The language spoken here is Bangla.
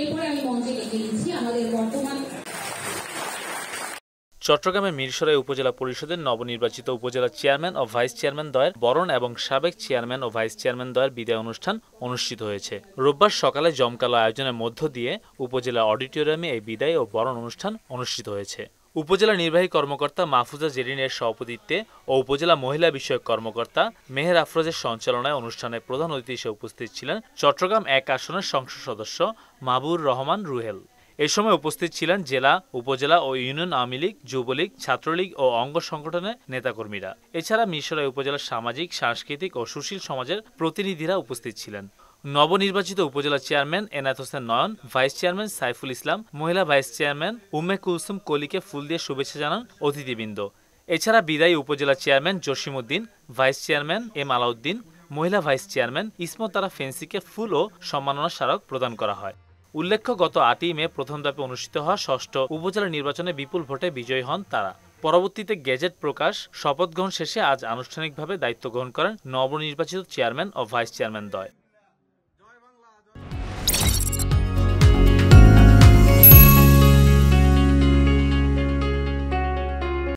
এরপরে আমি মঞ্চে ডেকে দিচ্ছি আমাদের বর্তমান চট্টগ্রামের মিরসরাই উপজেলা পরিষদের নবনির্বাচিত উপজেলা চেয়ারম্যান ও ভাইস চেয়ারম্যান দ্বয়ের বরণ এবং সাবেক চেয়ারম্যান ও ভাইস চেয়ারম্যান দ্বয়ের বিদায় অনুষ্ঠান অনুষ্ঠিত হয়েছে। রোববার সকালে জমকালো আয়োজনের মধ্য দিয়ে উপজেলা অডিটোরিয়ামে এই বিদায় ও বরণ অনুষ্ঠান অনুষ্ঠিত হয়েছে। উপজেলা নির্বাহী কর্মকর্তা মাহফুজা জেরিনের সভাপতিত্বে ও উপজেলা মহিলা বিষয়ক কর্মকর্তা মেহের আফরোজের সঞ্চালনায় অনুষ্ঠানে প্রধান অতিথি হিসেবে উপস্থিত ছিলেন চট্টগ্রাম ১ আসনের সংসদ সদস্য মাহবুবুর রহমান রুহেল। এ সময় উপস্থিত ছিলেন জেলা, উপজেলা ও ইউনিয়ন আওয়ামী লীগ, যুবলীগ, ছাত্রলীগ ও অঙ্গ সংগঠনের নেতাকর্মীরা। এছাড়া মিরসরাই উপজেলার সামাজিক, সাংস্কৃতিক ও সুশীল সমাজের প্রতিনিধিরা উপস্থিত ছিলেন। নবনির্বাচিত upazila chairman Enayet Hossain Nayan, vice chairman Saiful Islam, মহিলা ভাইস চেয়ারম্যান উম্মে কুলসুম কলিকে ফুল দিয়ে শুভেচ্ছা জানান অতিথিবৃন্দ। এছাড়া বিদায়ী upazila chairman Jasim Uddin, vice chairman M Alauddin, মহিলা ভাইস চেয়ারম্যান ইসমত আরা ফেন্সিকে ফুল ও সম্মাননা স্মারক প্রদান করা হয়। উল্লেখ্য, গত ৮ই মে প্রথম ধাপে অনুষ্ঠিত হওয়া ষষ্ঠ উপজেলা নির্বাচনে বিপুল ভোটে বিজয়ী হন তারা। পরবর্তীতে গেজেট প্রকাশ, শপথ গ্রহণ শেষে আজ আনুষ্ঠানিকভাবে দায়িত্ব গ্রহণ করেন নবনির্বাচিত চেয়ারম্যান ও ভাইস চেয়ারম্যান দ্বয়।